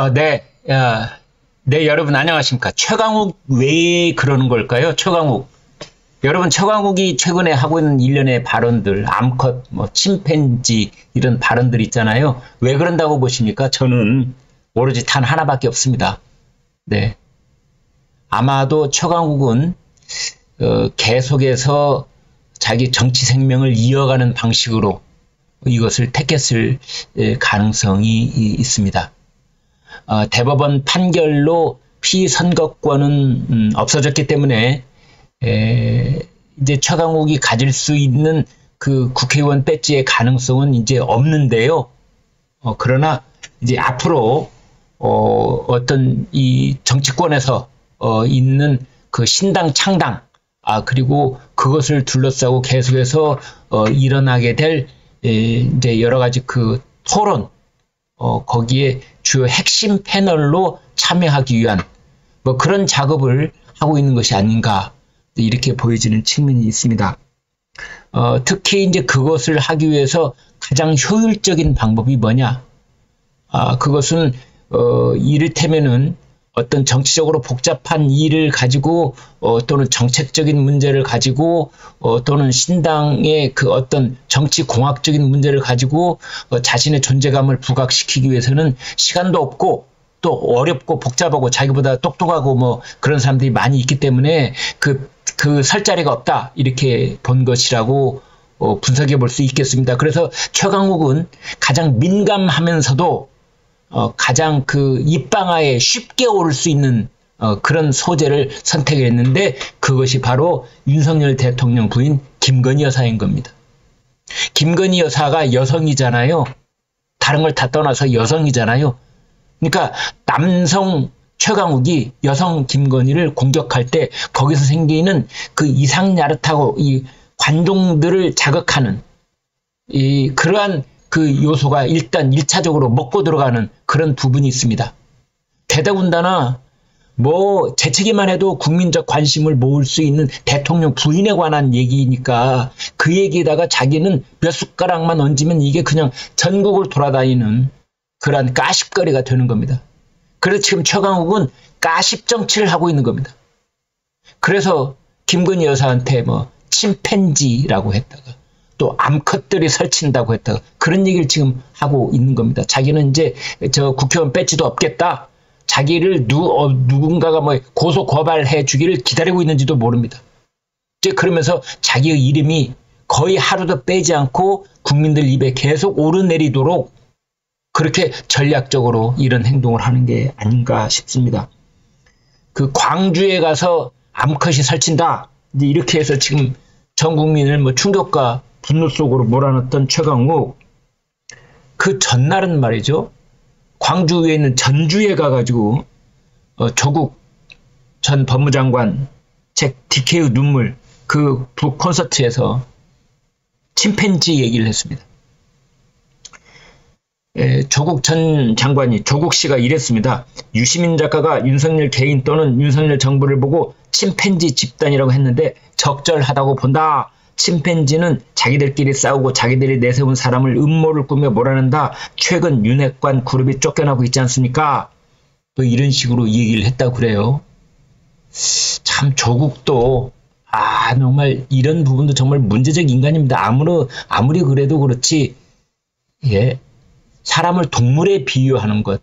네, 네, 여러분 안녕하십니까. 최강욱 왜 그러는 걸까요? 최강욱. 여러분, 최강욱이 최근에 하고 있는 일련의 발언들, 암컷, 침팬지, 이런 발언들 있잖아요. 왜 그런다고 보십니까? 저는 오로지 단 하나밖에 없습니다. 네. 아마도 최강욱은, 계속해서 자기 정치 생명을 이어가는 방식으로 이것을 택했을 가능성이 있습니다. 대법원 판결로 피선거권은 없어졌기 때문에 이제 최강욱이 가질 수 있는 그 국회의원 배지의 가능성은 이제 없는데요. 그러나 이제 앞으로 어떤 이 정치권에서 있는 그 신당 창당, 그리고 그것을 둘러싸고 계속해서 일어나게 될 이제 여러 가지 그 토론, 거기에 주요 핵심 패널로 참여하기 위한 그런 작업을 하고 있는 것이 아닌가, 이렇게 보여지는 측면이 있습니다. 특히 이제 그것을 하기 위해서 가장 효율적인 방법이 뭐냐? 그것은 이를테면은 어떤 정치적으로 복잡한 일을 가지고 또는 정책적인 문제를 가지고 또는 신당의 그 어떤 정치 공학적인 문제를 가지고 자신의 존재감을 부각시키기 위해서는 시간도 없고 또 어렵고 복잡하고 자기보다 똑똑하고 그런 사람들이 많이 있기 때문에 그 설 자리가 없다, 이렇게 본 것이라고 분석해 볼 수 있겠습니다. 그래서 최강욱은 가장 민감하면서도 가장 그 입방아에 쉽게 오를 수 있는 그런 소재를 선택했는데, 그것이 바로 윤석열 대통령 부인 김건희 여사인 겁니다. 김건희 여사가 여성이잖아요. 다른 걸 다 떠나서 여성이잖아요. 그러니까 남성 최강욱이 여성 김건희를 공격할 때 거기서 생기는 그 이상야릇하고 이 관종들을 자극하는 그러한 그 요소가 일단 1차적으로 먹고 들어가는 그런 부분이 있습니다. 게다군다나 재채기만 해도 국민적 관심을 모을 수 있는 대통령 부인에 관한 얘기니까 그 얘기에다가 자기는 몇 숟가락만 얹으면 이게 그냥 전국을 돌아다니는 그러한 가십거리가 되는 겁니다. 그래서 지금 최강욱은 가십 정치를 하고 있는 겁니다. 그래서 김건희 여사한테 침팬지라고 했다가 또 암컷들이 설친다고 했다가 그런 얘기를 지금 하고 있는 겁니다. 자기는 이제 저 국회의원 배지도 없겠다. 자기를 누군가가 고소 고발해 주기를 기다리고 있는지도 모릅니다. 이제 그러면서 자기의 이름이 거의 하루도 빼지 않고 국민들 입에 계속 오르내리도록 그렇게 전략적으로 이런 행동을 하는 게 아닌가 싶습니다. 그 광주에 가서 암컷이 설친다, 이제 이렇게 해서 지금 전 국민을 충격과 분노 속으로 몰아넣었던 최강욱, 그 전날은 말이죠, 광주에 있는 전주에 가가지고 조국 전 법무장관 책 DK의 눈물 그 콘서트에서 침팬지 얘기를 했습니다. 조국 전 장관이, 조국 씨가 이랬습니다. 유시민 작가가 윤석열 개인 또는 윤석열 정부를 보고 침팬지 집단이라고 했는데 적절하다고 본다. 침팬지는 자기들끼리 싸우고 자기들이 내세운 사람을 음모를 꾸며 몰아낸다. 최근 윤핵관 그룹이 쫓겨나고 있지 않습니까? 또 이런 식으로 얘기를 했다고 그래요. 참 조국도 정말 이런 부분도 정말 문제적 인간입니다. 아무리 그래도 그렇지, 사람을 동물에 비유하는 것,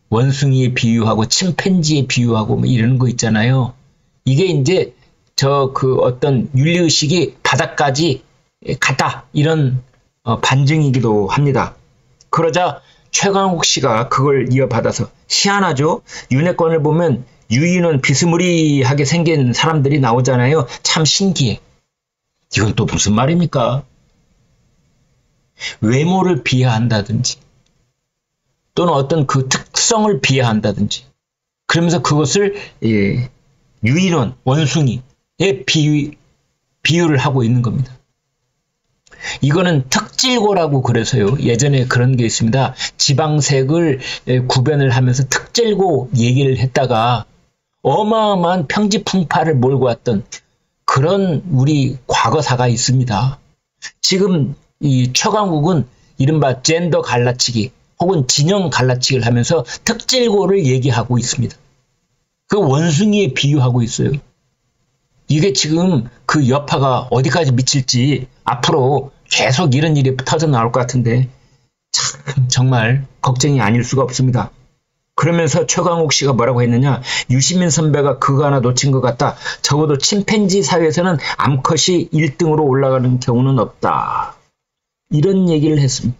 원숭이에 비유하고 침팬지에 비유하고 이러는 거 있잖아요. 이게 이제 어떤 윤리의식이 바닥까지 갔다, 이런 반증이기도 합니다. 그러자 최강욱 씨가 그걸 이어받아서, 희한하죠? 윤핵관을 보면 유인원 비스무리하게 생긴 사람들이 나오잖아요. 참 신기해. 이건 또 무슨 말입니까? 외모를 비하한다든지 또는 어떤 그 특성을 비하한다든지 그러면서 그것을 유인원, 원숭이에 비유를 하고 있는 겁니다. 이거는 특질고라고 그래서요. 예전에 그런 게 있습니다. 지방색을 구별을 하면서 특질고 얘기를 했다가 어마어마한 평지풍파를 몰고 왔던 그런 우리 과거사가 있습니다. 지금 이 최강욱은 이른바 젠더 갈라치기, 혹은 진영 갈라치기를 하면서 특질고를 얘기하고 있습니다. 그 원숭이에 비유하고 있어요. 이게 지금 그 여파가 어디까지 미칠지 앞으로 계속 이런 일이 터져 나올 것 같은데 참 정말 걱정이 아닐 수가 없습니다. 그러면서 최강욱 씨가 뭐라고 했느냐. 유시민 선배가 그거 하나 놓친 것 같다. 적어도 침팬지 사회에서는 암컷이 1등으로 올라가는 경우는 없다. 이런 얘기를 했습니다.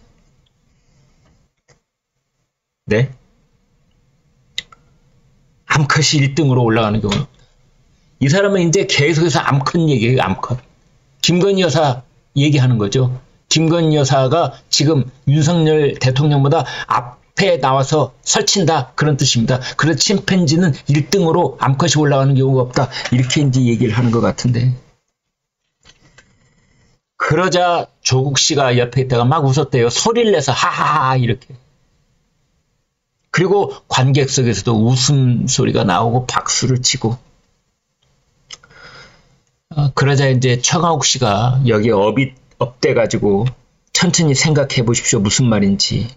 네? 암컷이 1등으로 올라가는 경우는 없다. 이 사람은 이제 계속해서 암컷 얘기해요. 암컷. 김건희 여사 얘기하는 거죠. 김건희 여사가 지금 윤석열 대통령보다 앞에 나와서 설친다 그런 뜻입니다. 그래서 침팬지는 1등으로 암컷이 올라가는 경우가 없다. 이렇게 이제 얘기를 하는 것 같은데. 그러자 조국 씨가 옆에 있다가 막 웃었대요. 소리를 내서 하하하 이렇게. 그리고 관객석에서도 웃음소리가 나오고 박수를 치고. 그러자 이제 최강욱 씨가 여기에 업돼가지고 천천히 생각해 보십시오. 무슨 말인지.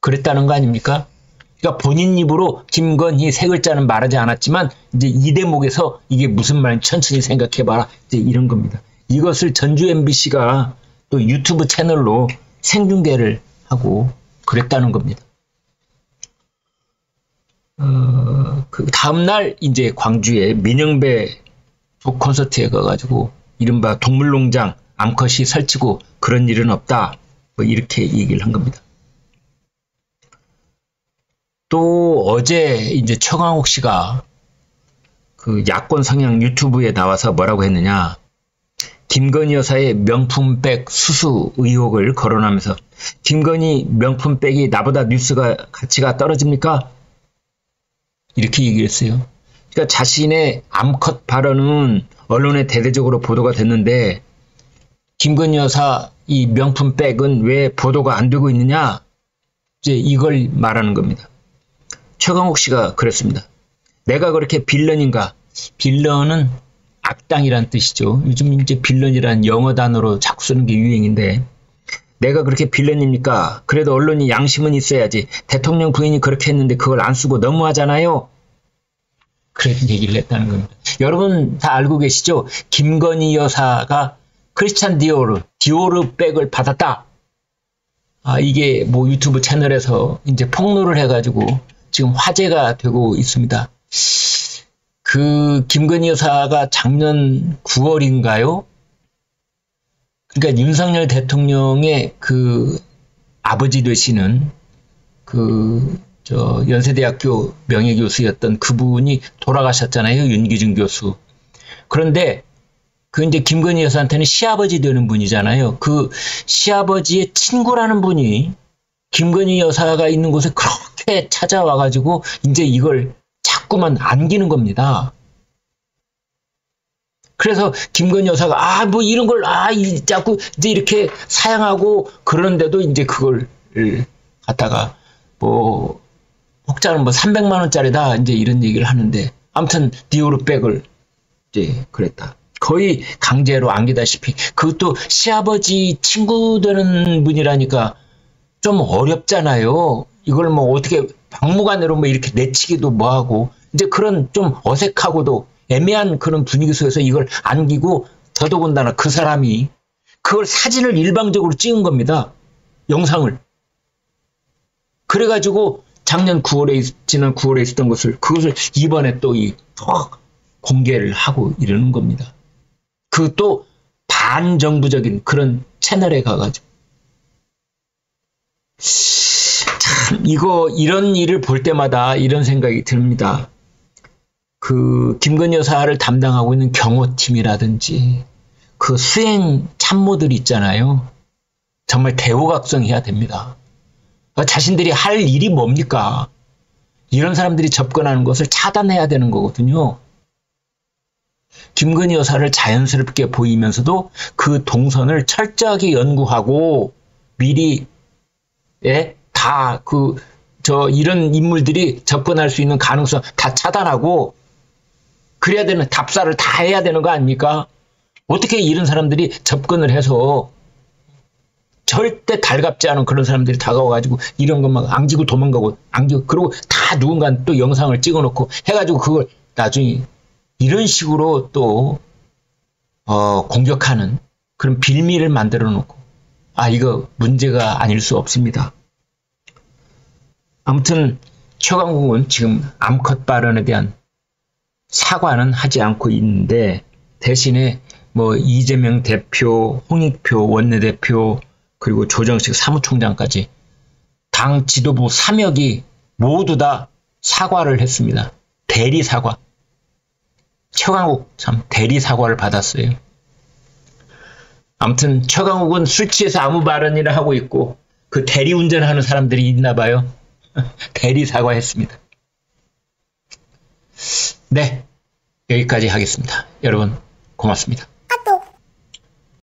그랬다는 거 아닙니까? 그러니까 본인 입으로 김건희 세 글자는 말하지 않았지만 이제 이 대목에서 이게 무슨 말인지 천천히 생각해 봐라. 이제 이런 겁니다. 이것을 전주 MBC가 또 유튜브 채널로 생중계를 하고 그랬다는 겁니다. 그 다음날 이제 광주에 민영배 콘서트에 가가지고 이른바 동물농장 암컷이 설치고 그런 일은 없다. 뭐 이렇게 얘기를 한 겁니다. 또 어제 이제 최강욱 씨가 그 야권 성향 유튜브에 나와서 뭐라고 했느냐. 김건희 여사의 명품백 수수 의혹을 거론하면서 김건희 명품백이 나보다 뉴스가 가치가 떨어집니까? 이렇게 얘기했어요. 그러니까 자신의 암컷 발언은 언론에 대대적으로 보도가 됐는데 김건희 여사 이 명품백은 왜 보도가 안 되고 있느냐? 이제 이걸 말하는 겁니다. 최강욱 씨가 그랬습니다. 내가 그렇게 빌런인가? 빌런은 악당이란 뜻이죠. 요즘 이제 빌런이란 영어 단어로 자꾸 쓰는 게 유행인데 내가 그렇게 빌런입니까? 그래도 언론이 양심은 있어야지. 대통령 부인이 그렇게 했는데 그걸 안 쓰고 너무하잖아요. 그런 얘기를 했다는 겁니다. 여러분 다 알고 계시죠? 김건희 여사가 크리스찬 디오르 백을 받았다. 이게 뭐 유튜브 채널에서 이제 폭로를 해가지고 지금 화제가 되고 있습니다. 그 김건희 여사가 작년 9월인가요? 그러니까 윤석열 대통령의 그 아버지 되시는 연세대학교 명예교수였던 그분이 돌아가셨잖아요. 윤기준 교수. 그런데 그 이제 김건희 여사한테는 시아버지 되는 분이잖아요. 그 시아버지의 친구라는 분이 김건희 여사가 있는 곳에 그렇게 찾아와가지고 이제 이걸 자꾸만 안기는 겁니다. 그래서 김건희 여사가 뭐 이런 걸 자꾸 이제 이렇게 사양하고 그러는데도 이제 그걸 갖다가 뭐 혹자는 뭐 300만 원짜리다 이제 이런 얘기를 하는데 아무튼 디오르 백을 이제 그랬다. 거의 강제로 안기다시피 그것도 시아버지 친구 되는 분이라니까 좀 어렵잖아요. 이걸 뭐 어떻게 박물관으로 뭐 이렇게 내치기도 뭐하고 이제 그런 좀 어색하고도 애매한 그런 분위기 속에서 이걸 안기고 더더군다나 그 사람이 그걸 사진을 일방적으로 찍은 겁니다. 영상을. 그래가지고 지난 9월에 있었던 그것을 이번에 또 공개를 하고 이러는 겁니다. 그것도 반정부적인 그런 채널에 가가지고. 참, 이런 일을 볼 때마다 이런 생각이 듭니다. 그, 김건희 여사를 담당하고 있는 경호팀이라든지, 그 수행 참모들 있잖아요. 정말 대우각성해야 됩니다. 자신들이 할 일이 뭡니까? 이런 사람들이 접근하는 것을 차단해야 되는 거거든요. 김건희 여사를 자연스럽게 보이면서도 그 동선을 철저하게 연구하고 미리 이런 인물들이 접근할 수 있는 가능성 다 차단하고 그래야 되는 답사를 다 해야 되는 거 아닙니까? 어떻게 이런 사람들이 접근을 해서 절대 달갑지 않은 그런 사람들이 다가와가지고 이런 거 막 앙지고 도망가고 앙지고 그러고 다 누군가 또 영상을 찍어놓고 해가지고 그걸 나중에 이런 식으로 또 공격하는 그런 빌미를 만들어 놓고 이거 문제가 아닐 수 없습니다. 아무튼 최강욱은 지금 암컷 발언에 대한 사과는 하지 않고 있는데 대신에 뭐 이재명 대표, 홍익표 원내대표 그리고 조정식 사무총장까지 당 지도부 3역이 모두 다 사과를 했습니다. 대리 사과. 최강욱 참 대리 사과를 받았어요. 아무튼 최강욱은 술 취해서 아무 발언이나 하고 있고 그 대리 운전하는 사람들이 있나 봐요. 대리 사과했습니다. 네, 여기까지 하겠습니다. 여러분 고맙습니다.